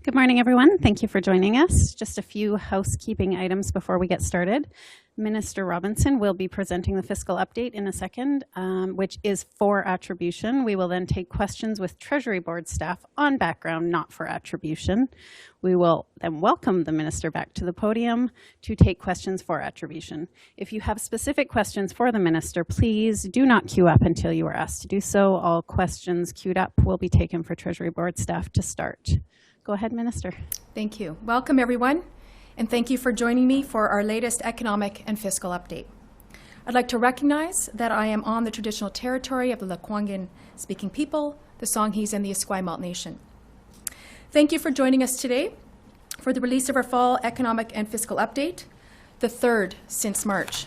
Good morning, everyone. Thank you for joining us. Just a few housekeeping items before we get started. Minister Robinson will be presenting the fiscal update in a second, which is for attribution. We will then take questions with Treasury Board staff on background, not for attribution. We will then welcome the minister back to the podium to take questions for attribution. If you have specific questions for the minister, please do not queue up until you are asked to do so. All questions queued up will be taken for Treasury Board staff to start. Go ahead, Minister. Thank you. Welcome, everyone, and thank you for joining me for our latest economic and fiscal update. I'd like to recognize that I am on the traditional territory of the Lekwungen-speaking people, the Songhees, and the Esquimalt Nation. Thank you for joining us today for the release of our fall economic and fiscal update, the third since March.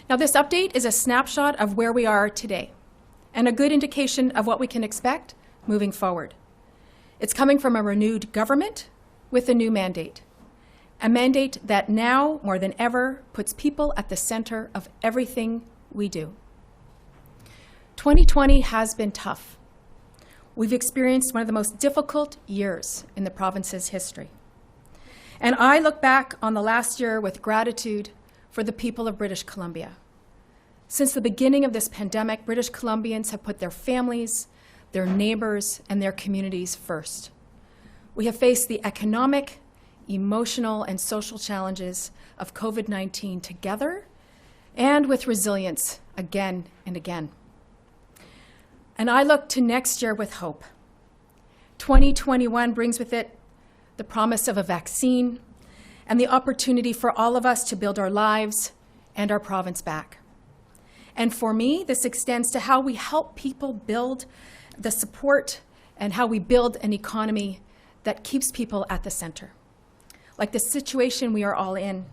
Now, this update is a snapshot of where we are today and a good indication of what we can expect moving forward. It's coming from a renewed government with a new mandate, a mandate that now, more than ever, puts people at the center of everything we do. 2020 has been tough. We've experienced one of the most difficult years in the province's history. And I look back on the last year with gratitude for the people of British Columbia. Since the beginning of this pandemic, British Columbians have put their families, their neighbors, and their communities first. We have faced the economic, emotional, and social challenges of COVID-19 together and with resilience again and again. And I look to next year with hope. 2021 brings with it the promise of a vaccine and the opportunity for all of us to build our lives and our province back. And for me, this extends to how we help people build the support and how we build an economy that keeps people at the center. Like the situation we are all in,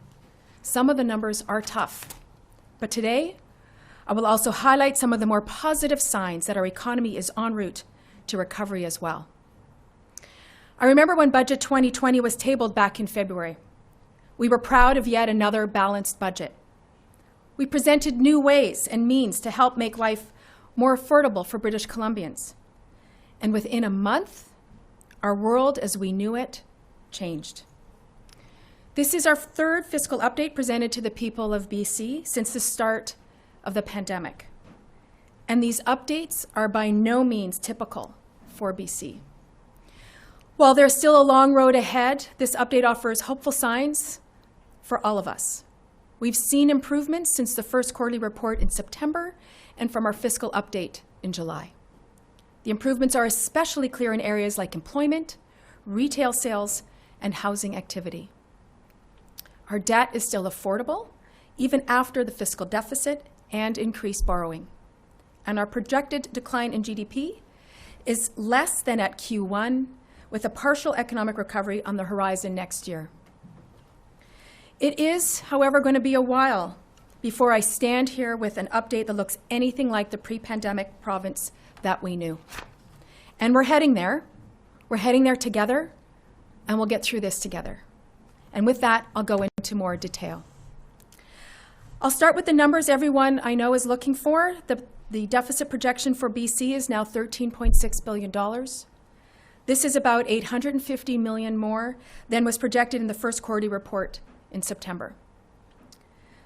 some of the numbers are tough. But today, I will also highlight some of the more positive signs that our economy is en route to recovery as well. I remember when Budget 2020 was tabled back in February. We were proud of yet another balanced budget. We presented new ways and means to help make life more affordable for British Columbians. And within a month, our world as we knew it changed. This is our third fiscal update presented to the people of BC since the start of the pandemic. And these updates are by no means typical for BC. While there's still a long road ahead, this update offers hopeful signs for all of us. We've seen improvements since the first quarterly report in September and from our fiscal update in July. The improvements are especially clear in areas like employment, retail sales, and housing activity. Our debt is still affordable, even after the fiscal deficit and increased borrowing. And our projected decline in GDP is less than at Q1, with a partial economic recovery on the horizon next year. It is, however, going to be a while before I stand here with an update that looks anything like the pre-pandemic province that we knew. And we're heading there. We're heading there together, and we'll get through this together. And with that, I'll go into more detail. I'll start with the numbers everyone I know is looking for. The deficit projection for BC is now $13.6 billion. This is about $850 million more than was projected in the first quarterly report in September.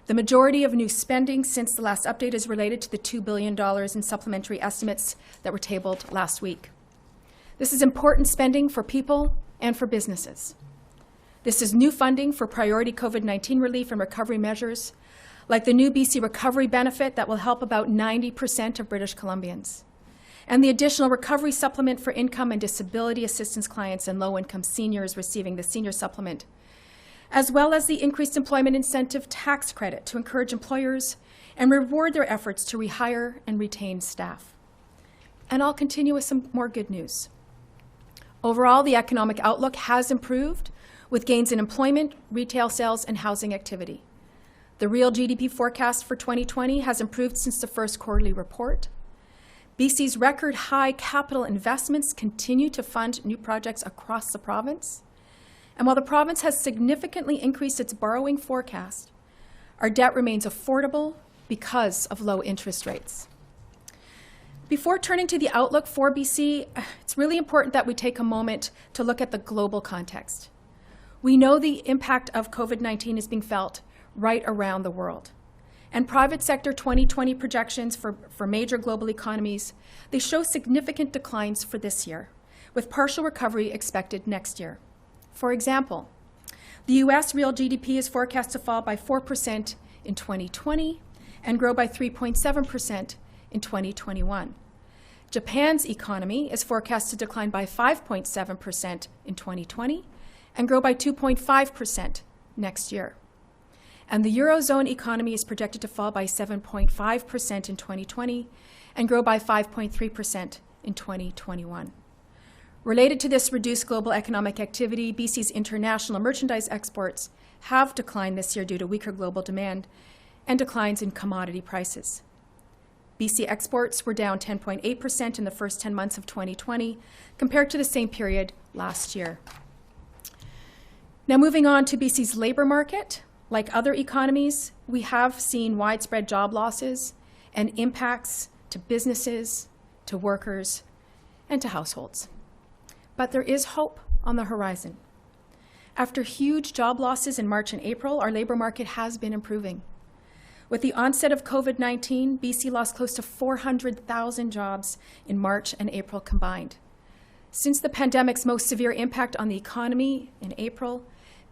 The majority of new spending since the last update is related to the $2 billion in supplementary estimates that were tabled last week. This is important spending for people and for businesses. This is new funding for priority COVID-19 relief and recovery measures, like the new BC Recovery Benefit that will help about 90% of British Columbians, and the additional recovery supplement for income and disability assistance clients and low-income seniors receiving the senior supplement, as well as the increased employment incentive tax credit to encourage employers and reward their efforts to rehire and retain staff. And I'll continue with some more good news. Overall, the economic outlook has improved with gains in employment, retail sales, and housing activity. The real GDP forecast for 2020 has improved since the first quarterly report. BC's record high capital investments continue to fund new projects across the province. And while the province has significantly increased its borrowing forecast, our debt remains affordable because of low interest rates. Before turning to the outlook for BC, it's really important that we take a moment to look at the global context. We know the impact of COVID-19 is being felt right around the world. And private sector 2020 projections for major global economies, they show significant declines for this year, with partial recovery expected next year. For example, the US real GDP is forecast to fall by 4% in 2020 and grow by 3.7% in 2021. Japan's economy is forecast to decline by 5.7% in 2020 and grow by 2.5% next year. And the Eurozone economy is projected to fall by 7.5% in 2020 and grow by 5.3% in 2021. Related to this reduced global economic activity, BC's international merchandise exports have declined this year due to weaker global demand and declines in commodity prices. BC exports were down 10.8% in the first 10 months of 2020 compared to the same period last year. Now moving on to BC's labor market, like other economies, we have seen widespread job losses and impacts to businesses, to workers, and to households. But there is hope on the horizon. After huge job losses in March and April, our labor market has been improving. With the onset of COVID-19, BC lost close to 400,000 jobs in March and April combined. Since the pandemic's most severe impact on the economy in April,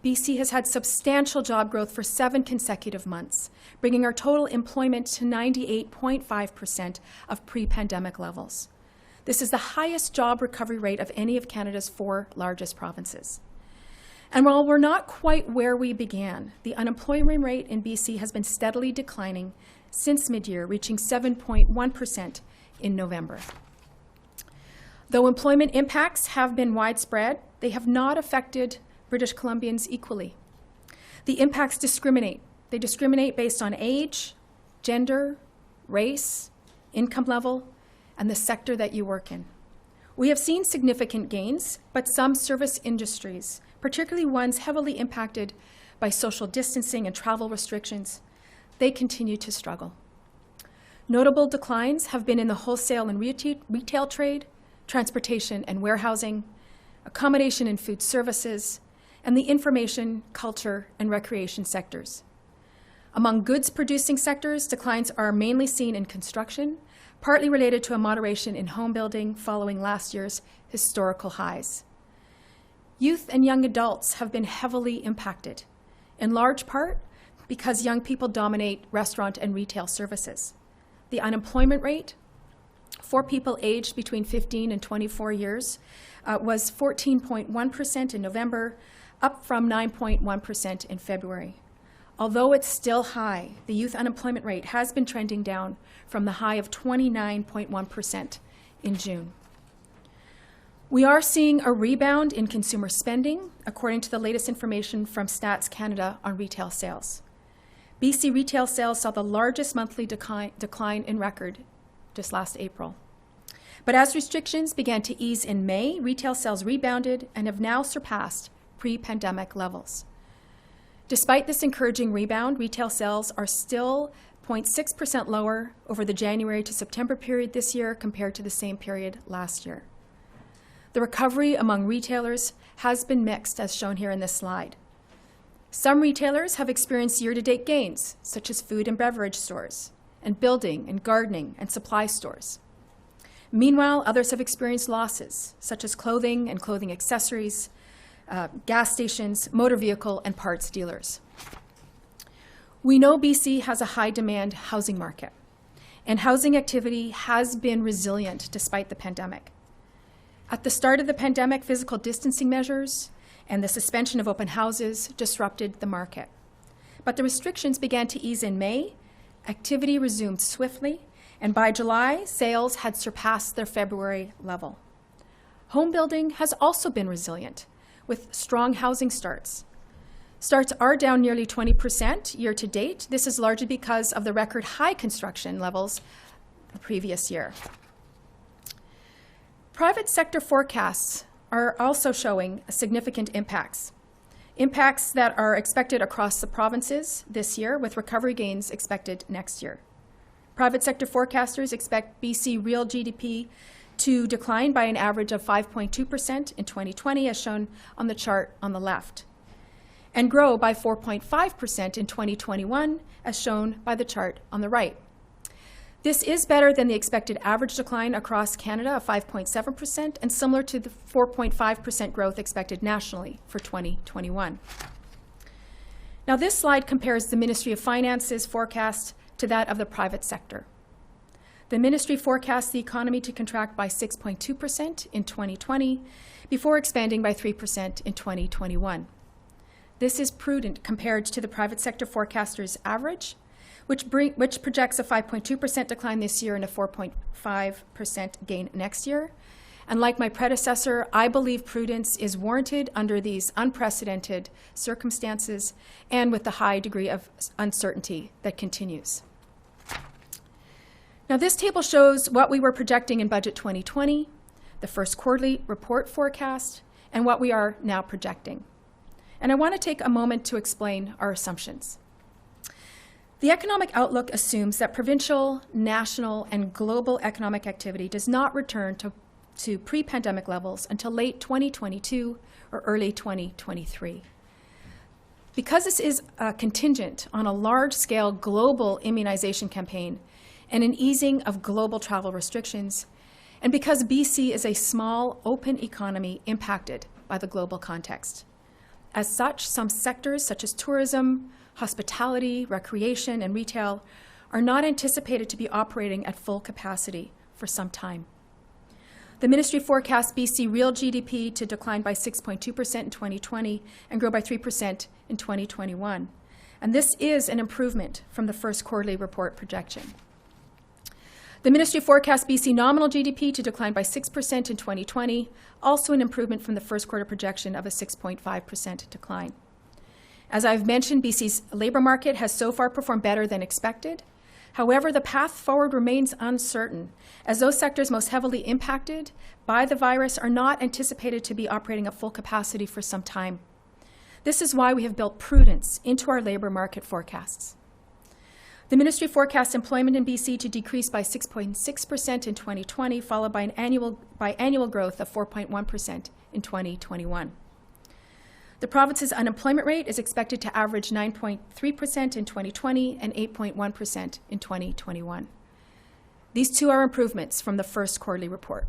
BC has had substantial job growth for 7 consecutive months, bringing our total employment to 98.5% of pre-pandemic levels. This is the highest job recovery rate of any of Canada's 4 largest provinces. And while we're not quite where we began, the unemployment rate in BC has been steadily declining since mid-year, reaching 7.1% in November. Though employment impacts have been widespread, they have not affected British Columbians equally. The impacts discriminate. They discriminate based on age, gender, race, income level, and the sector that you work in. We have seen significant gains, but some service industries, particularly ones heavily impacted by social distancing and travel restrictions, they continue to struggle. Notable declines have been in the wholesale and retail trade, transportation and warehousing, accommodation and food services, and the information, culture, and recreation sectors. Among goods-producing sectors, declines are mainly seen in construction, partly related to a moderation in home building following last year's historical highs. Youth and young adults have been heavily impacted, in large part because young people dominate restaurant and retail services. The unemployment rate for people aged between 15 and 24 years was 14.1% in November, up from 9.1% in February. Although it's still high, the youth unemployment rate has been trending down from the high of 29.1% in June. We are seeing a rebound in consumer spending, according to the latest information from Stats Canada on retail sales. BC retail sales saw the largest monthly decline in record just last April. But as restrictions began to ease in May, retail sales rebounded and have now surpassed pre-pandemic levels. Despite this encouraging rebound, retail sales are still 0.6% lower over the January to September period this year compared to the same period last year. The recovery among retailers has been mixed, as shown here in this slide. Some retailers have experienced year-to-date gains, such as food and beverage stores, and building and gardening and supply stores. Meanwhile, others have experienced losses, such as clothing and clothing accessories, gas stations, motor vehicle, and parts dealers. We know BC has a high-demand housing market, and housing activity has been resilient despite the pandemic. At the start of the pandemic, physical distancing measures and the suspension of open houses disrupted the market. But the restrictions began to ease in May, activity resumed swiftly, and by July, sales had surpassed their February level. Home building has also been resilient, with strong housing starts. Starts are down nearly 20% year to date. This is largely because of the record high construction levels the previous year. Private sector forecasts are also showing significant impacts that are expected across the provinces this year, with recovery gains expected next year. Private sector forecasters expect BC real GDP to decline by an average of 5.2% in 2020, as shown on the chart on the left, and grow by 4.5% in 2021, as shown by the chart on the right. This is better than the expected average decline across Canada of 5.7% and similar to the 4.5% growth expected nationally for 2021. Now, this slide compares the Ministry of Finance's forecast to that of the private sector. The ministry forecasts the economy to contract by 6.2% in 2020 before expanding by 3% in 2021. This is prudent compared to the private sector forecaster's average, which projects a 5.2% decline this year and a 4.5% gain next year. And like my predecessor, I believe prudence is warranted under these unprecedented circumstances and with the high degree of uncertainty that continues. Now, this table shows what we were projecting in Budget 2020, the first quarterly report forecast, and what we are now projecting. And I want to take a moment to explain our assumptions. The economic outlook assumes that provincial, national, and global economic activity does not return to pre-pandemic levels until late 2022 or early 2023. Because this is contingent on a large-scale global immunization campaign and an easing of global travel restrictions, and because BC is a small, open economy impacted by the global context. As such, some sectors such as tourism, hospitality, recreation, and retail are not anticipated to be operating at full capacity for some time. The ministry forecasts BC real GDP to decline by 6.2% in 2020 and grow by 3% in 2021. And this is an improvement from the first quarterly report projection. The ministry forecasts BC nominal GDP to decline by 6% in 2020, also an improvement from the first quarter projection of a 6.5% decline. As I've mentioned, BC's labour market has so far performed better than expected. However, the path forward remains uncertain, as those sectors most heavily impacted by the virus are not anticipated to be operating at full capacity for some time. This is why we have built prudence into our labour market forecasts. The ministry forecasts employment in BC to decrease by 6.6% in 2020, followed by annual growth of 4.1% in 2021. The province's unemployment rate is expected to average 9.3% in 2020 and 8.1% in 2021. These two are improvements from the first quarterly report.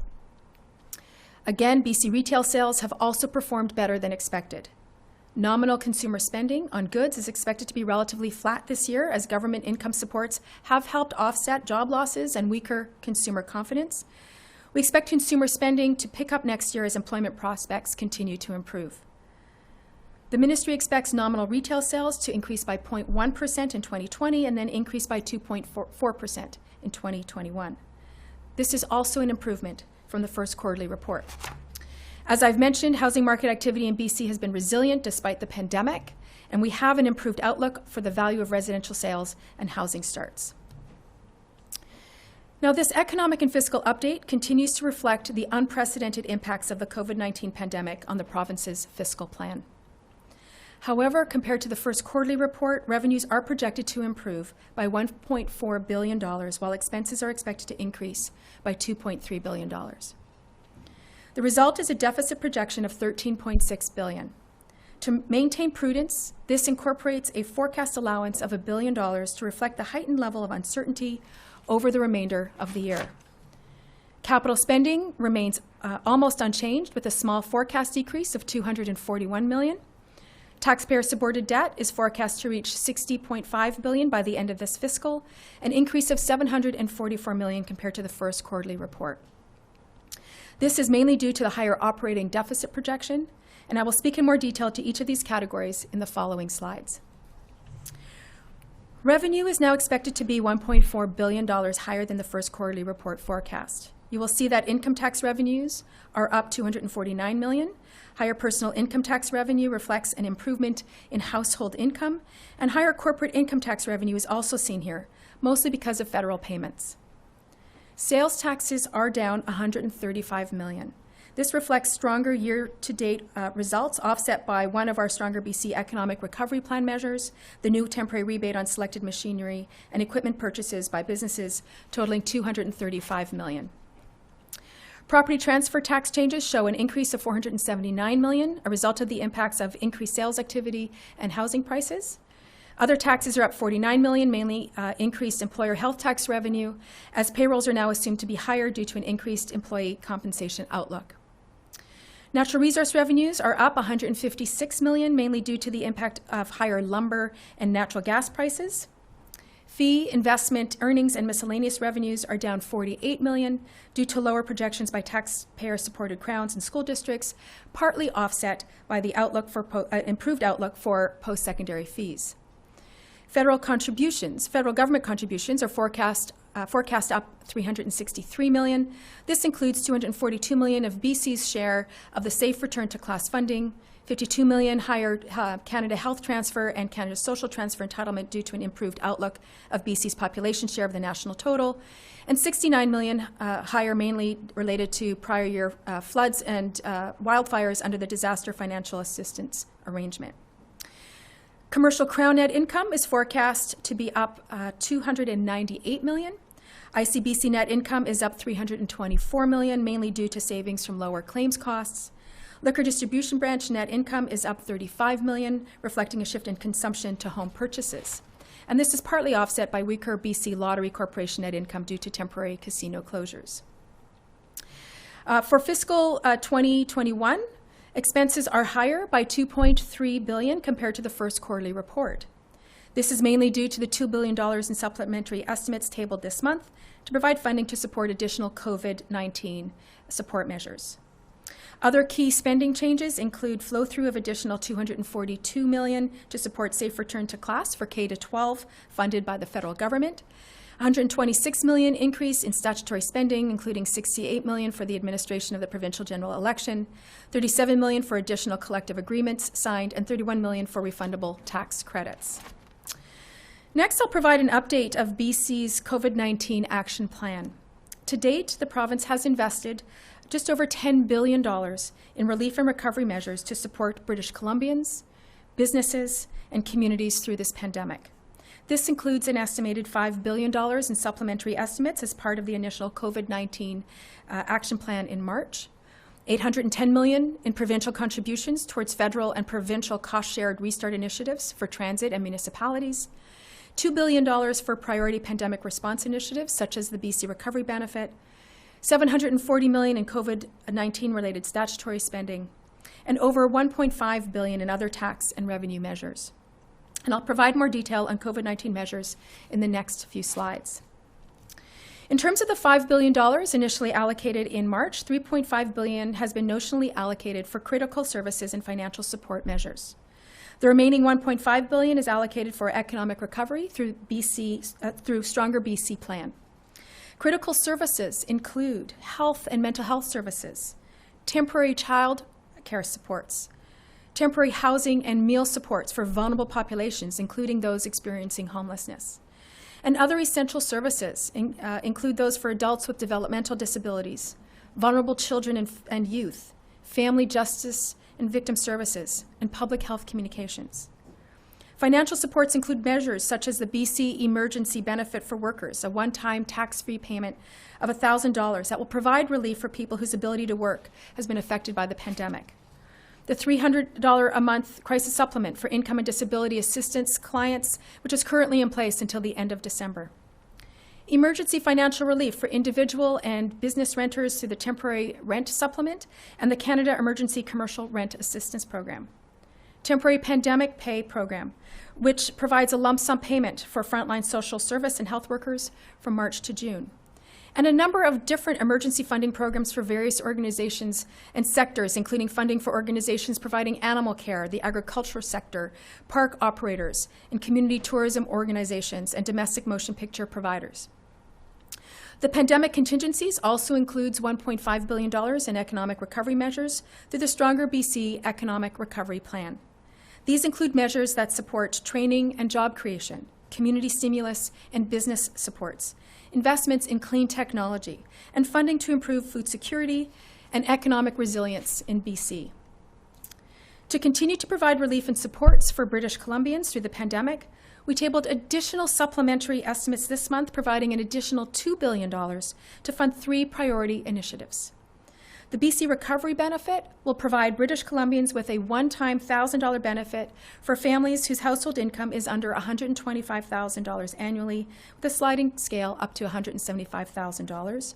Again, BC retail sales have also performed better than expected. Nominal consumer spending on goods is expected to be relatively flat this year, as government income supports have helped offset job losses and weaker consumer confidence. We expect consumer spending to pick up next year as employment prospects continue to improve. The ministry expects nominal retail sales to increase by 0.1% in 2020 and then increase by 2.4% in 2021. This is also an improvement from the first quarterly report. As I've mentioned, housing market activity in BC has been resilient despite the pandemic, and we have an improved outlook for the value of residential sales and housing starts. Now, this economic and fiscal update continues to reflect the unprecedented impacts of the COVID-19 pandemic on the province's fiscal plan. However, compared to the first quarterly report, revenues are projected to improve by $1.4 billion, while expenses are expected to increase by $2.3 billion. The result is a deficit projection of $13.6 billion. To maintain prudence, this incorporates a forecast allowance of $1 billion to reflect the heightened level of uncertainty over the remainder of the year. Capital spending remains almost unchanged, with a small forecast decrease of $241 million. Taxpayer-supported debt is forecast to reach $60.5 billion by the end of this fiscal, an increase of $744 million compared to the first quarterly report. This is mainly due to the higher operating deficit projection, and I will speak in more detail to each of these categories in the following slides. Revenue is now expected to be $1.4 billion higher than the first quarterly report forecast. You will see that income tax revenues are up $249 million. Higher personal income tax revenue reflects an improvement in household income, and higher corporate income tax revenue is also seen here, mostly because of federal payments. Sales taxes are down $135 million. This reflects stronger year-to-date results offset by one of our Stronger BC Economic Recovery Plan measures, the new temporary rebate on selected machinery and equipment purchases by businesses totaling $235 million. Property transfer tax changes show an increase of $479 million, a result of the impacts of increased sales activity and housing prices. Other taxes are up $49 million, mainly increased employer health tax revenue, as payrolls are now assumed to be higher due to an increased employee compensation outlook. Natural resource revenues are up $156 million, mainly due to the impact of higher lumber and natural gas prices. Fee, investment, earnings, and miscellaneous revenues are down $48 million due to lower projections by taxpayer-supported crowns and school districts, partly offset by the improved outlook for post-secondary fees. Federal government contributions are forecast up $363 million. This includes $242 million of BC's share of the Safe Return to Class funding, $52 million higher Canada Health Transfer and Canada Social Transfer entitlement due to an improved outlook of BC's population share of the national total, and $69 million higher, mainly related to prior year floods and wildfires under the Disaster Financial Assistance Arrangement. Commercial Crown net income is forecast to be up $298 million. ICBC net income is up $324 million, mainly due to savings from lower claims costs. Liquor Distribution Branch net income is up $35 million, reflecting a shift in consumption to home purchases. And this is partly offset by weaker BC Lottery Corporation net income due to temporary casino closures. For fiscal 2021, expenses are higher by $2.3 billion compared to the first quarterly report. This is mainly due to the $2 billion in supplementary estimates tabled this month to provide funding to support additional COVID-19 support measures. Other key spending changes include flow-through of additional $242 million to support Safe Return to Class for K-12 funded by the federal government, $126 million increase in statutory spending, including $68 million for the administration of the provincial general election, $37 million for additional collective agreements signed, and $31 million for refundable tax credits. Next, I'll provide an update of BC's COVID-19 action plan. To date, the province has invested just over $10 billion in relief and recovery measures to support British Columbians, businesses, and communities through this pandemic. This includes an estimated $5 billion in supplementary estimates as part of the initial COVID-19 action plan in March, $810 million in provincial contributions towards federal and provincial cost-shared restart initiatives for transit and municipalities, $2 billion for priority pandemic response initiatives such as the BC Recovery Benefit, $740 million in COVID-19 related statutory spending, and over $1.5 billion in other tax and revenue measures. And I'll provide more detail on COVID-19 measures in the next few slides. In terms of the $5 billion initially allocated in March, $3.5 billion has been notionally allocated for critical services and financial support measures. The remaining $1.5 billion is allocated for economic recovery through Stronger BC Plan. Critical services include health and mental health services, temporary child care supports, temporary housing and meal supports for vulnerable populations, including those experiencing homelessness. And other essential services include those for adults with developmental disabilities, vulnerable children and youth, family justice and victim services, and public health communications. Financial supports include measures such as the BC Emergency Benefit for Workers, a one-time tax-free payment of $1,000 that will provide relief for people whose ability to work has been affected by the pandemic. The $300 a month crisis supplement for income and disability assistance clients, which is currently in place until the end of December. Emergency financial relief for individual and business renters through the temporary rent supplement and the Canada Emergency Commercial Rent Assistance Program. Temporary pandemic pay program, which provides a lump sum payment for frontline social service and health workers from March to June. And a number of different emergency funding programs for various organizations and sectors, including funding for organizations providing animal care, the agriculture sector, park operators, and community tourism organizations, and domestic motion picture providers. The pandemic contingencies also includes $1.5 billion in economic recovery measures through the Stronger BC Economic Recovery Plan. These include measures that support training and job creation, community stimulus and business supports, investments in clean technology, and funding to improve food security and economic resilience in BC. To continue to provide relief and supports for British Columbians through the pandemic, we tabled additional supplementary estimates this month, providing an additional $2 billion to fund 3 priority initiatives. The BC Recovery Benefit will provide British Columbians with a one-time $1,000 benefit for families whose household income is under $125,000 annually, with a sliding scale up to $175,000,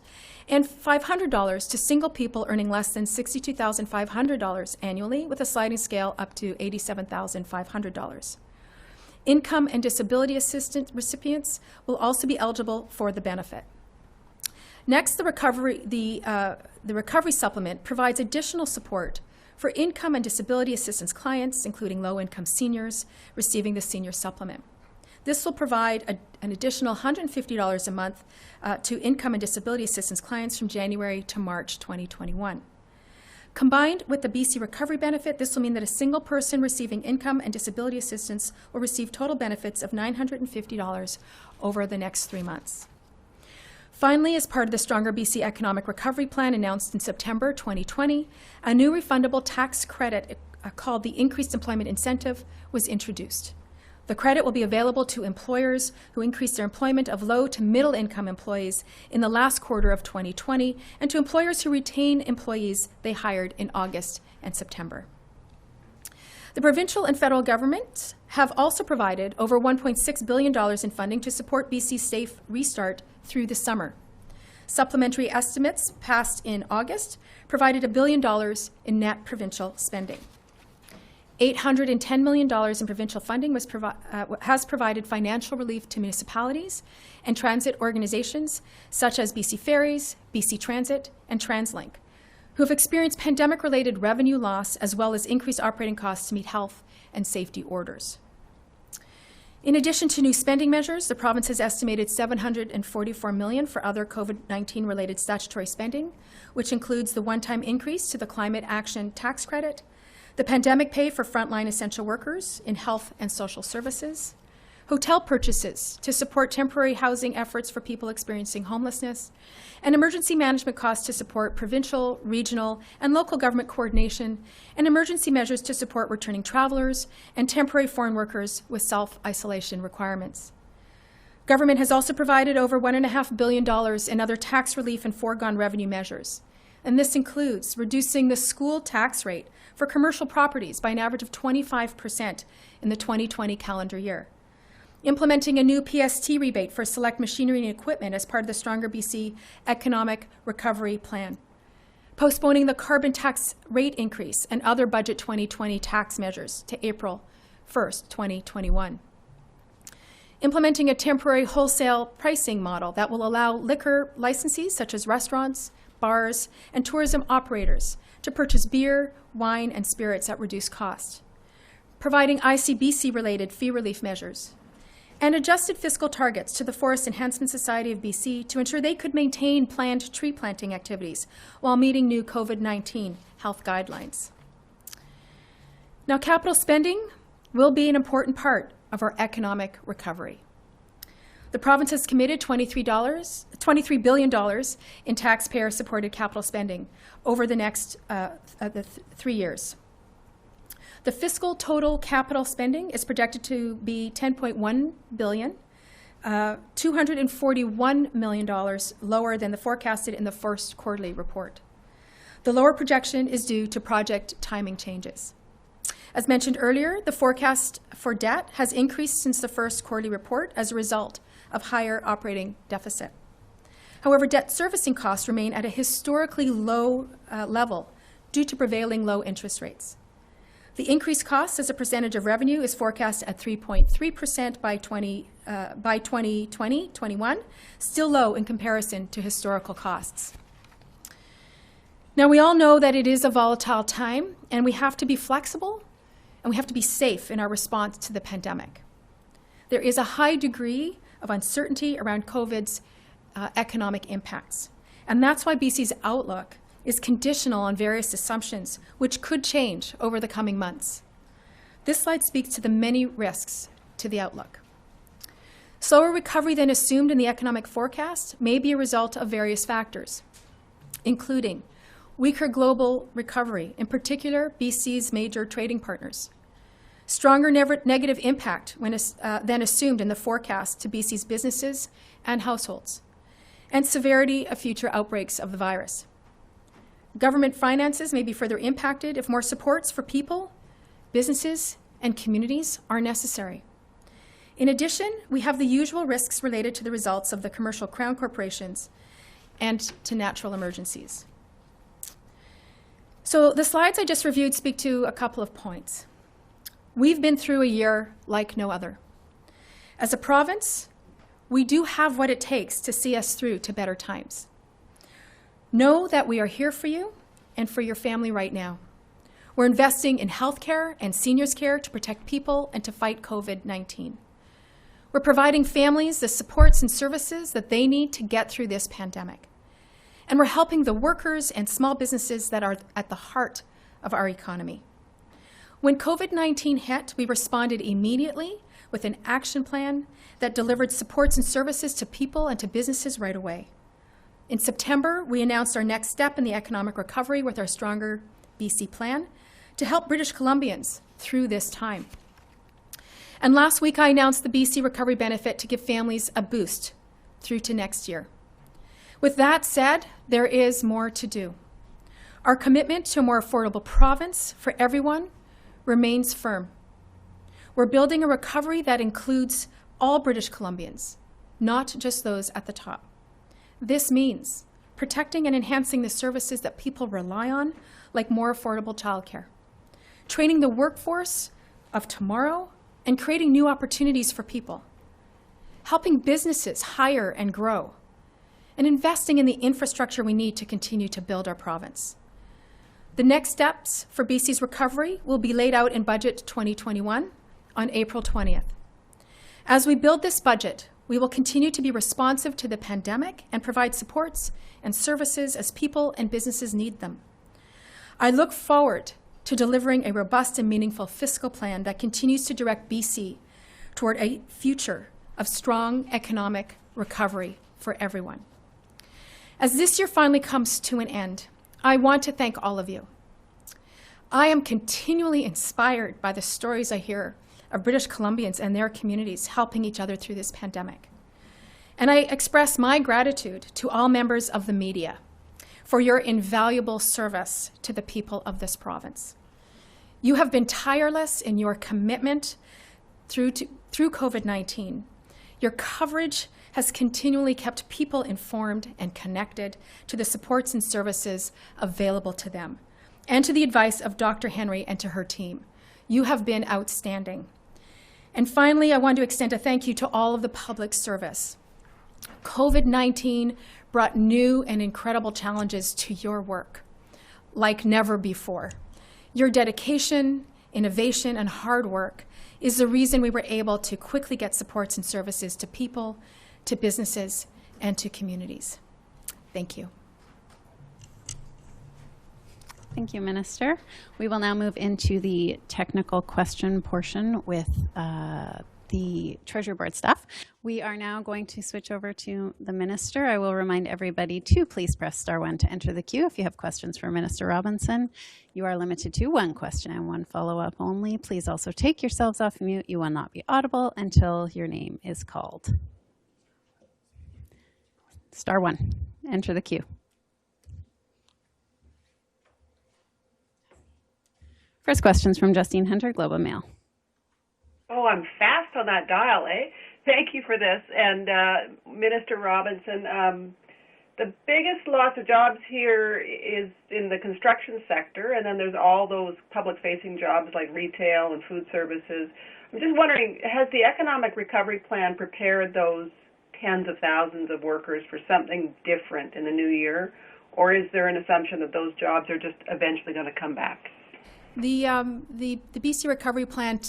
and $500 to single people earning less than $62,500 annually, with a sliding scale up to $87,500. Income and disability assistance recipients will also be eligible for the benefit. Next, the recovery supplement provides additional support for income and disability assistance clients, including low-income seniors receiving the senior supplement. This will provide an additional $150 a month to income and disability assistance clients from January to March 2021. Combined with the BC Recovery Benefit, this will mean that a single person receiving income and disability assistance will receive total benefits of $950 over the next 3 months. Finally, as part of the Stronger BC Economic Recovery Plan announced in September 2020, a new refundable tax credit called the Increased Employment Incentive was introduced. The credit will be available to employers who increase their employment of low to middle income employees in the last quarter of 2020 and to employers who retain employees they hired in August and September. The provincial and federal governments have also provided over $1.6 billion in funding to support BC's safe restart through the summer. Supplementary estimates passed in August provided $1 billion in net provincial spending. $810 million in provincial funding has provided financial relief to municipalities and transit organizations such as BC Ferries, BC Transit, and TransLink, who have experienced pandemic-related revenue loss as well as increased operating costs to meet health and safety orders. In addition to new spending measures, the province has estimated $744 million for other COVID-19 related statutory spending, which includes the one-time increase to the Climate Action Tax Credit, the pandemic pay for frontline essential workers in health and social services, hotel purchases to support temporary housing efforts for people experiencing homelessness, and emergency management costs to support provincial, regional, and local government coordination, and emergency measures to support returning travelers and temporary foreign workers with self-isolation requirements. Government has also provided over $1.5 billion in other tax relief and foregone revenue measures, and this includes reducing the school tax rate for commercial properties by an average of 25% in the 2020 calendar year, implementing a new PST rebate for select machinery and equipment as part of the Stronger BC Economic Recovery Plan, postponing the carbon tax rate increase and other Budget 2020 tax measures to April 1st, 2021, implementing a temporary wholesale pricing model that will allow liquor licensees such as restaurants, bars, and tourism operators to purchase beer, wine, and spirits at reduced cost, providing ICBC-related fee relief measures, and adjusted fiscal targets to the Forest Enhancement Society of BC to ensure they could maintain planned tree planting activities while meeting new COVID-19 health guidelines. Now, capital spending will be an important part of our economic recovery. The province has committed $23 billion in taxpayer-supported capital spending over the next 3 years. The fiscal total capital spending is projected to be $10.1 billion, $241 million lower than the forecasted in the first quarterly report. The lower projection is due to project timing changes. As mentioned earlier, the forecast for debt has increased since the first quarterly report as a result of higher operating deficit. However, debt servicing costs remain at a historically low level due to prevailing low interest rates. The increased cost as a percentage of revenue is forecast at 3.3% by 2020-21, still low in comparison to historical costs. Now, we all know that it is a volatile time, and we have to be flexible, and we have to be safe in our response to the pandemic. There is a high degree of uncertainty around COVID's economic impacts, and that's why BC's outlook is conditional on various assumptions which could change over the coming months. This slide speaks to the many risks to the outlook. Slower recovery than assumed in the economic forecast may be a result of various factors, including weaker global recovery, in particular BC's major trading partners, stronger negative impact than assumed in the forecast to BC's businesses and households, and severity of future outbreaks of the virus. Government finances may be further impacted if more supports for people, businesses, and communities are necessary. In addition, we have the usual risks related to the results of the commercial crown corporations and to natural emergencies. So the slides I just reviewed speak to a couple of points. We've been through a year like no other. As a province, we do have what it takes to see us through to better times. Know that we are here for you and for your family right now. We're investing in healthcare and seniors care to protect people and to fight COVID-19. We're providing families the supports and services that they need to get through this pandemic. And we're helping the workers and small businesses that are at the heart of our economy. When COVID-19 hit, we responded immediately with an action plan that delivered supports and services to people and to businesses right away. In September, we announced our next step in the economic recovery with our Stronger BC plan to help British Columbians through this time. And last week, I announced the BC Recovery Benefit to give families a boost through to next year. With that said, there is more to do. Our commitment to a more affordable province for everyone remains firm. We're building a recovery that includes all British Columbians, not just those at the top. This means protecting and enhancing the services that people rely on, like more affordable childcare, training the workforce of tomorrow, and creating new opportunities for people, helping businesses hire and grow, and investing in the infrastructure we need to continue to build our province. The next steps for BC's recovery will be laid out in Budget 2021 on April 20th. As we build this budget, we will continue to be responsive to the pandemic and provide supports and services as people and businesses need them. I look forward to delivering a robust and meaningful fiscal plan that continues to direct BC toward a future of strong economic recovery for everyone. As this year finally comes to an end, I want to thank all of you. I am continually inspired by the stories I hear of British Columbians and their communities helping each other through this pandemic. And I express my gratitude to all members of the media for your invaluable service to the people of this province. You have been tireless in your commitment through COVID-19. Your coverage has continually kept people informed and connected to the supports and services available to them, and to the advice of Dr. Henry and to her team. You have been outstanding. And finally, I want to extend a thank you to all of the public service. COVID-19 brought new and incredible challenges to your work, like never before. Your dedication, innovation, and hard work is the reason we were able to quickly get supports and services to people, to businesses, and to communities. Thank you. Thank you, Minister. We will now move into the technical question portion with the Treasury Board staff. We are now going to switch over to the Minister. I will remind everybody to please press *1 to enter the queue. If you have questions for Minister Robinson, you are limited to one question and one follow-up only. Please also take yourselves off mute. You will not be audible until your name is called. *1, enter the queue. First question's from Justine Hunter, Globe and Mail. Oh, I'm fast on that dial, eh? Thank you for this. And Minister Robinson, the biggest loss of jobs here is in the construction sector, and then there's all those public-facing jobs like retail and food services. I'm just wondering, has the economic recovery plan prepared those tens of thousands of workers for something different in the new year, or is there an assumption that those jobs are just eventually going to come back? The BC Recovery Plan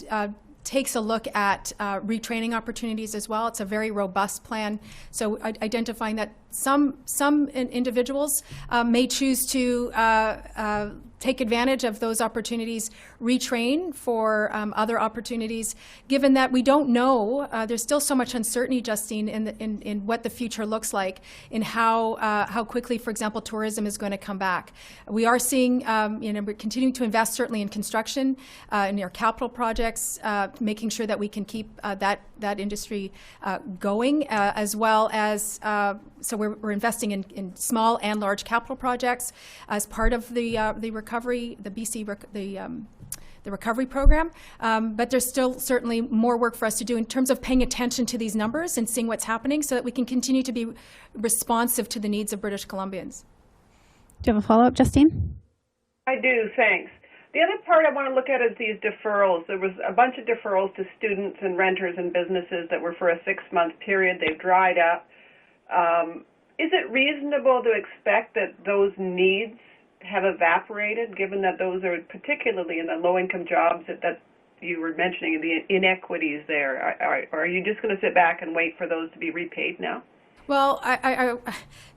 takes a look at retraining opportunities as well. It's a very robust plan. So identifying that some individuals may choose to take advantage of those opportunities, retrain for other opportunities, given that we don't know, there's still so much uncertainty, Justine, in what the future looks like, in how quickly, for example, tourism is going to come back. We are seeing, we're continuing to invest certainly in construction, in our capital projects, making sure that we can keep that industry going, as well as, so we're investing in small and large capital projects as part of the recovery, the BC, the recovery program. But there's still certainly more work for us to do in terms of paying attention to these numbers and seeing what's happening so that we can continue to be responsive to the needs of British Columbians. Do you have a follow-up, Justine? I do, thanks. The other part I want to look at is these deferrals. There was a bunch of deferrals to students and renters and businesses that were for a 6-month period. They've dried up. Is it reasonable to expect that those needs have evaporated, given that those are particularly in the low-income jobs that you were mentioning, the inequities there? Or are you just going to sit back and wait for those to be repaid now? Well,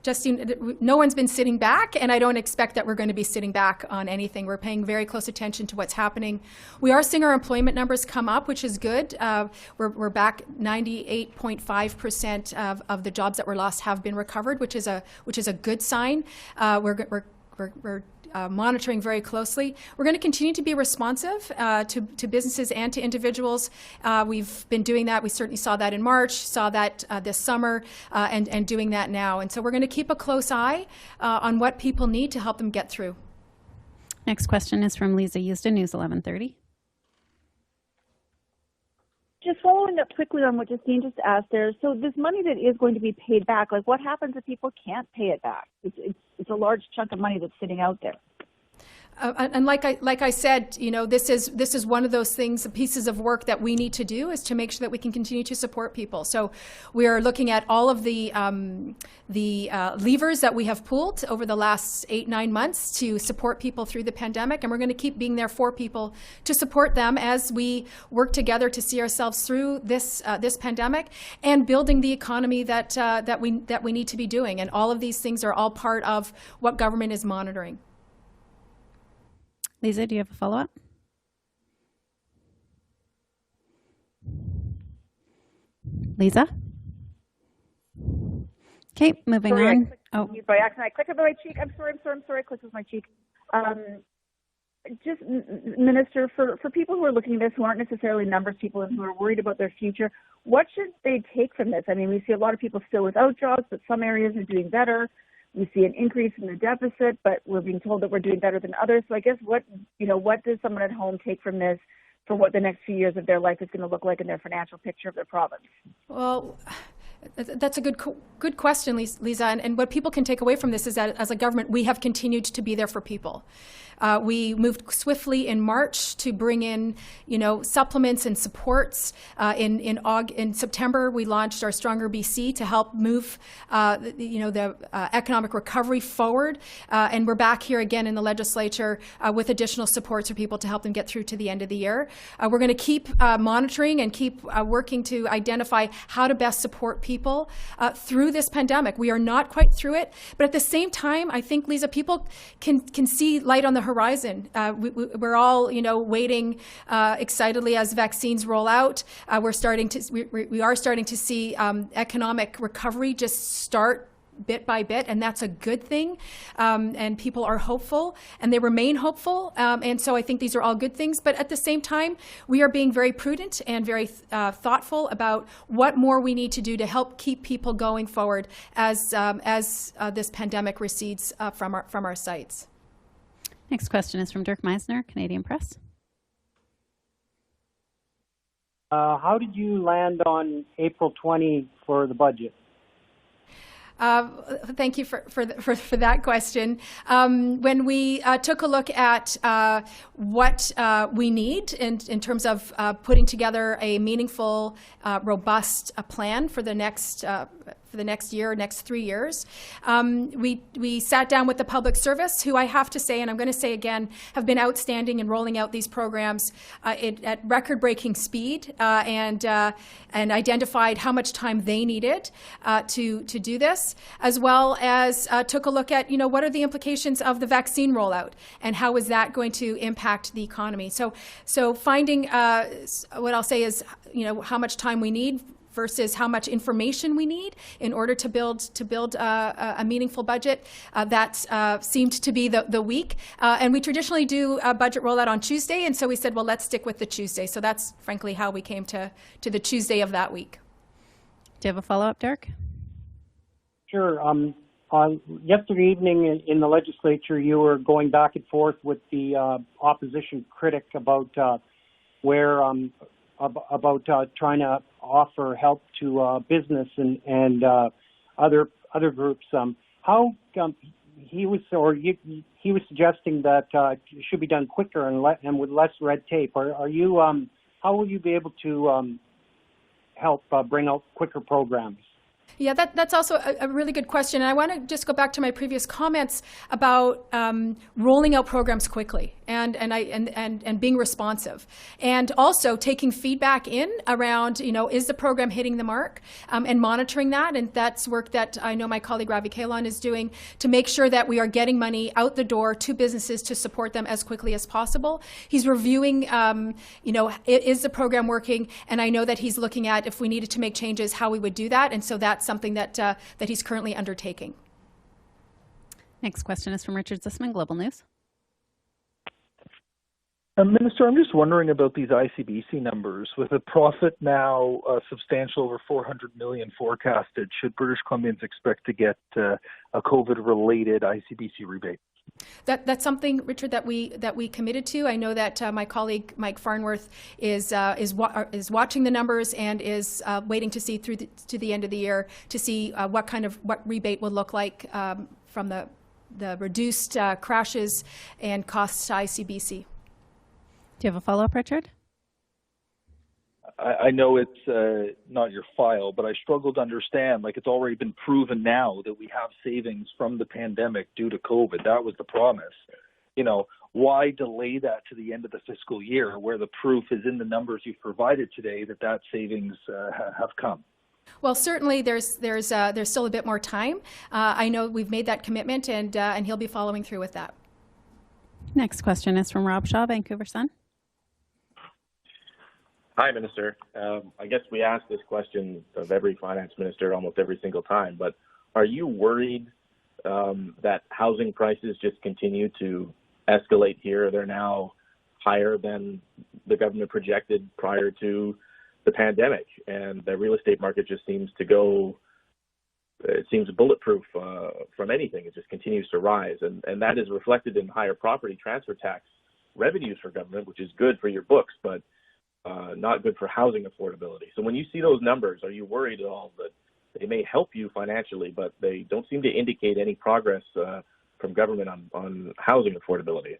Justine, no one's been sitting back, and I don't expect that we're going to be sitting back on anything. We're paying very close attention to what's happening. We are seeing our employment numbers come up, which is good. We're back 98.5% of the jobs that were lost have been recovered, which is a good sign. We're monitoring very closely. We're going to continue to be responsive to businesses and to individuals. We've been doing that. We certainly saw that in March, saw that this summer, and doing that now. And so we're going to keep a close eye on what people need to help them get through. Next question is from Lisa Euston, News 1130. Just following up quickly on what Justine just asked there. So this money that is going to be paid back, like what happens if people can't pay it back? It's a large chunk of money that's sitting out there. And like I said, this is one of those things, the pieces of work that we need to do is to make sure that we can continue to support people. So we are looking at all of the levers that we have pulled over the last 8-9 months to support people through the pandemic, and we're going to keep being there for people to support them as we work together to see ourselves through this pandemic and building the economy that we need to be doing. And all of these things are all part of what government is monitoring. Lisa, do you have a follow-up? Lisa? Okay, moving on. By accident, I clicked on my cheek. I'm sorry. I clicked with my cheek. Just, Minister, for people who are looking at this who aren't necessarily numbers people and who are worried about their future, what should they take from this? I mean, we see a lot of people still without jobs, but some areas are doing better. We see an increase in the deficit, but we're being told that we're doing better than others. So I guess what does someone at home take from this for what the next few years of their life is going to look like in their financial picture of their province? Well, that's a good question, Lisa. And what people can take away from this is that as a government, we have continued to be there for people. We moved swiftly in March to bring in, supplements and supports. In September, we launched our Stronger BC to help move, the economic recovery forward. And we're back here again in the legislature with additional supports for people to help them get through to the end of the year. We're going to keep monitoring and keep working to identify how to best support people through this pandemic. We are not quite through it, but at the same time, I think, Lisa, people can see light on the horizon. We're all, waiting excitedly as vaccines roll out. We are starting to see economic recovery just start bit by bit, and that's a good thing. And people are hopeful, and they remain hopeful. And so I think these are all good things. But at the same time, we are being very prudent and very thoughtful about what more we need to do to help keep people going forward as this pandemic recedes from our sites. Next question is from Dirk Meisner, Canadian Press. How did you land on April 20 for the budget? Thank you for that question. When we took a look at what we need in terms of putting together a meaningful, robust plan for the next for the next year, next 3 years. We sat down with the public service, who I have to say, and I'm going to say again, have been outstanding in rolling out these programs at record-breaking speed, and identified how much time they needed to do this, as well as took a look at, what are the implications of the vaccine rollout and how is that going to impact the economy. So finding what I'll say is, how much time we need versus how much information we need in order to build a meaningful budget. That seemed to be the week. And we traditionally do a budget rollout on Tuesday, and so we said, well, let's stick with the Tuesday. So that's frankly how we came to the Tuesday of that week. Do you have a follow-up, Dirk? Sure. Yesterday evening in the legislature, you were going back and forth with the opposition critic about trying to offer help to business and other groups. He was suggesting that it should be done quicker and with less red tape. Are you how will you be able to help bring out quicker programs? Yeah, that's also a really good question. And I want to just go back to my previous comments about rolling out programs quickly and being responsive, and also taking feedback in around, is the program hitting the mark, and monitoring that. And that's work that I know my colleague Ravi Kahlon is doing to make sure that we are getting money out the door to businesses to support them as quickly as possible. He's reviewing, is the program working? And I know that he's looking at, if we needed to make changes, how we would do that. And so that's something that he's currently undertaking. Next question is from Richard Zisman, Global News. Minister, I'm just wondering about these ICBC numbers. With a profit now substantial over $400 million forecasted, should British Columbians expect to get a COVID-related ICBC rebate? That's something, Richard, that we committed to. I know that my colleague Mike Farnworth is watching the numbers and is waiting to see to the end of the year to see what rebate will look like from the reduced crashes and costs to ICBC. Do you have a follow-up, Richard? I know it's not your file, but I struggle to understand, it's already been proven now that we have savings from the pandemic due to COVID. That was the promise. Why delay that to the end of the fiscal year where the proof is in the numbers you've provided today that savings have come? Well, certainly there's still a bit more time. I know we've made that commitment, and he'll be following through with that. Next question is from Rob Shaw, Vancouver Sun. Hi, Minister. I guess we ask this question of every finance minister almost every single time, but are you worried that housing prices just continue to escalate here? They're now higher than the government projected prior to the pandemic, and the real estate market just seems bulletproof from anything. It just continues to rise, and that is reflected in higher property transfer tax revenues for government, which is good for your books, but not good for housing affordability. So when you see those numbers, are you worried at all that they may help you financially, but they don't seem to indicate any progress from government on housing affordability?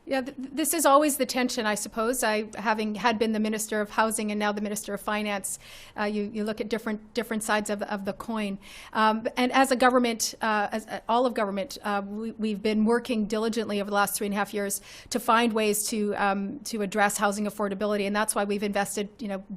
Yeah, this is always the tension, I suppose. Having had been the Minister of Housing and now the Minister of Finance, you look at different sides of the coin. And as a government, as all of government, we've been working diligently over the last 3.5 years to find ways to address housing affordability, and that's why we've invested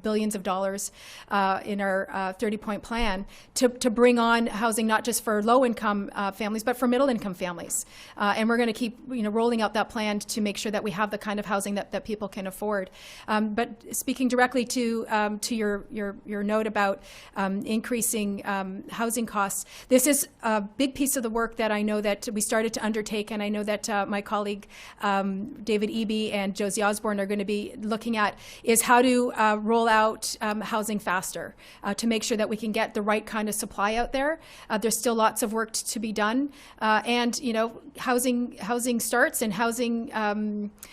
billions of dollars in our 30-point plan to bring on housing not just for low-income families but for middle-income families. And we're going to keep rolling out that plan to make sure that we have the kind of housing that people can afford. But speaking directly to your note about increasing housing costs, this is a big piece of the work that I know that we started to undertake, and I know that my colleague David Eby and Josie Osborne are going to be looking at, is how to roll out housing faster to make sure that we can get the right kind of supply out there. There's still lots of work to be done, and housing starts and housing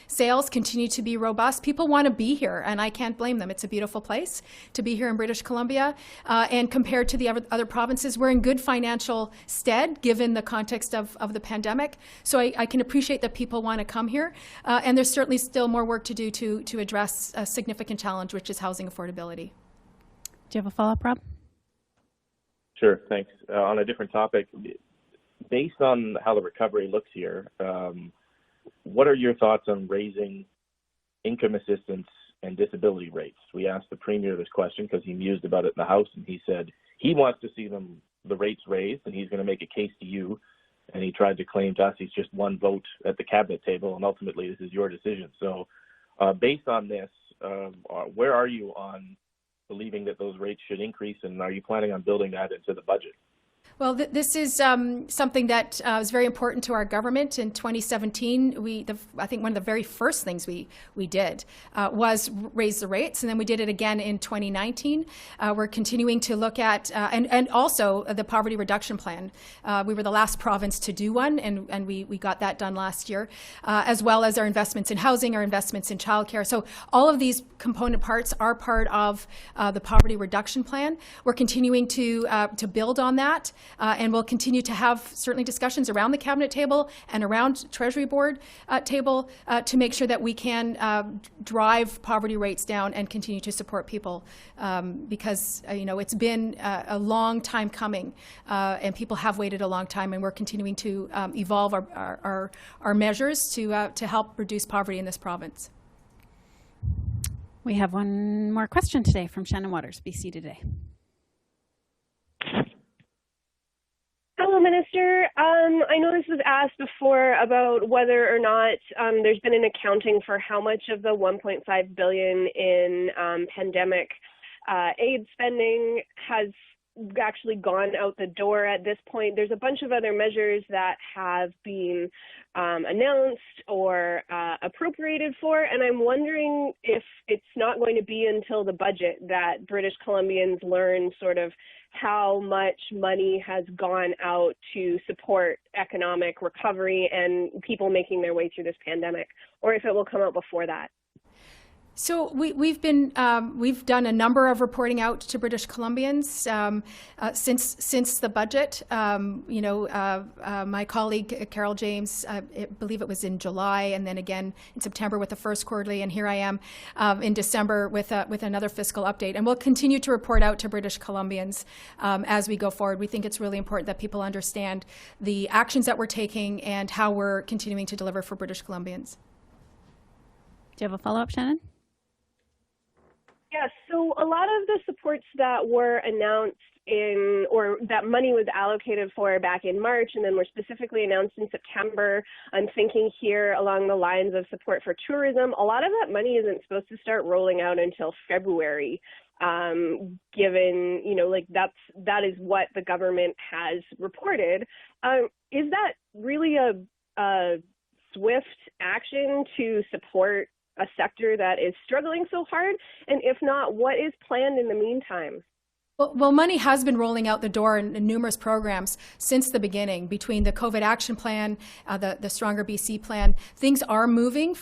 sales continue to be robust. People want to be here, and I can't blame them. It's a beautiful place to be here in British Columbia, and compared to the other provinces, we're in good financial stead given the context of the pandemic. So I can appreciate that people want to come here, and there's certainly still more work to do to address a significant challenge, which is housing affordability. Do you have a follow-up, Rob? Sure, thanks. On a different topic, based on how the recovery looks here, what are your thoughts on raising income assistance and disability rates? We asked the Premier this question because he mused about it in the House, and he said he wants to see the rates raised, and he's going to make a case to you. And he tried to claim to us he's just one vote at the cabinet table, and ultimately this is your decision. So based on this, where are you on believing that those rates should increase, and are you planning on building that into the budget? Well, this is something that is very important to our government. In 2017, I think one of the very first things we did was raise the rates, and then we did it again in 2019. We're continuing to look at, and also the poverty reduction plan. We were the last province to do one, and we got that done last year, as well as our investments in housing, our investments in childcare. So all of these component parts are part of the poverty reduction plan. We're continuing to build on that. And we'll continue to have certainly discussions around the cabinet table and around Treasury Board table to make sure that we can drive poverty rates down and continue to support people because it's been a long time coming and people have waited a long time, and we're continuing to evolve our measures to help reduce poverty in this province. We have one more question today from Shannon Waters, BC Today. Hello, Minister. I know this was asked before about whether or not there's been an accounting for how much of the $1.5 billion in pandemic aid spending has actually gone out the door at this point. There's a bunch of other measures that have been announced or appropriated for, and I'm wondering if it's not going to be until the budget that British Columbians learn sort of how much money has gone out to support economic recovery and people making their way through this pandemic, or if it will come out before that. So we've done a number of reporting out to British Columbians since the budget. My colleague Carol James, I believe it was in July, and then again in September with the first quarterly, and here I am in December with another fiscal update. And we'll continue to report out to British Columbians as we go forward. We think it's really important that people understand the actions that we're taking and how we're continuing to deliver for British Columbians. Do you have a follow-up, Shannon? Yes, so a lot of the supports that were announced or that money was allocated for back in March and then were specifically announced in September, I'm thinking here along the lines of support for tourism, a lot of that money isn't supposed to start rolling out until February, given, that is what the government has reported. Is that really a swift action to support a sector that is struggling so hard? And if not, what is planned in the meantime? Well, money has been rolling out the door in numerous programs since the beginning. Between the COVID action plan, the Stronger BC plan, things are moving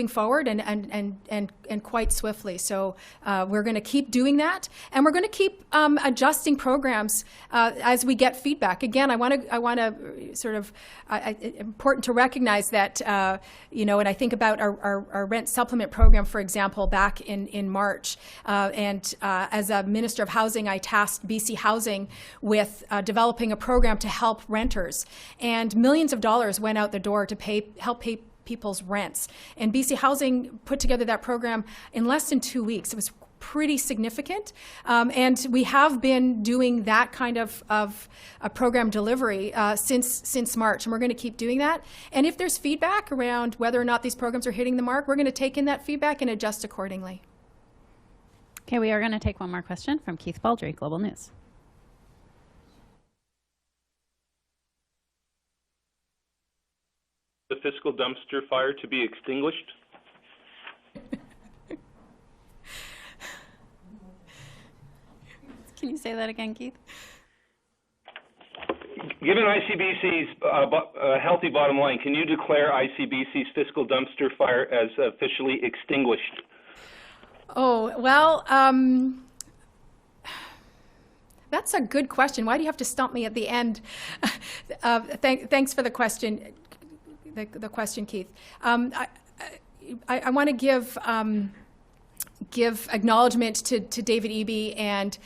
forward and quite swiftly. So we're going to keep doing that, and we're going to keep adjusting programs as we get feedback. Again, I want to sort of important to recognize that and I think about our rent supplement program, for example, back in March, and as a Minister of Housing, I tasked BC Housing with developing a program to help renters, and millions of dollars went out the door to help pay people's rents. And BC Housing put together that program in less than 2 weeks. It was pretty significant, and we have been doing that kind of a program delivery since March, and we're going to keep doing that. And if there's feedback around whether or not these programs are hitting the mark, we're going to take in that feedback and adjust accordingly. Okay, we are going to take one more question from Keith Baldry, Global News. The fiscal dumpster fire to be extinguished? Can you say that again, Keith? Given ICBC's healthy bottom line, can you declare ICBC's fiscal dumpster fire as officially extinguished? Oh, well, that's a good question. Why do you have to stump me at the end? Thanks for the question, the question, Keith. I want to give give acknowledgement to David Eby and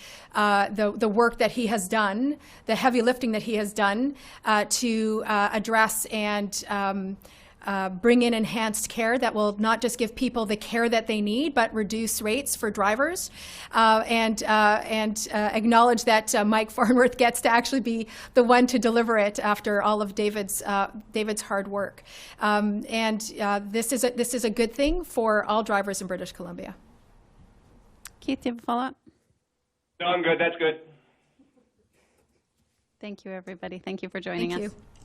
the work that he has done, the heavy lifting that he has done to address and bring in enhanced care that will not just give people the care that they need, but reduce rates for drivers, and acknowledge that Mike Farnworth gets to actually be the one to deliver it after all of David's hard work. This is a good thing for all drivers in British Columbia. Keith, do you have a follow-up? No, I'm good. That's good. Thank you, everybody. Thank you for joining us. Thank you.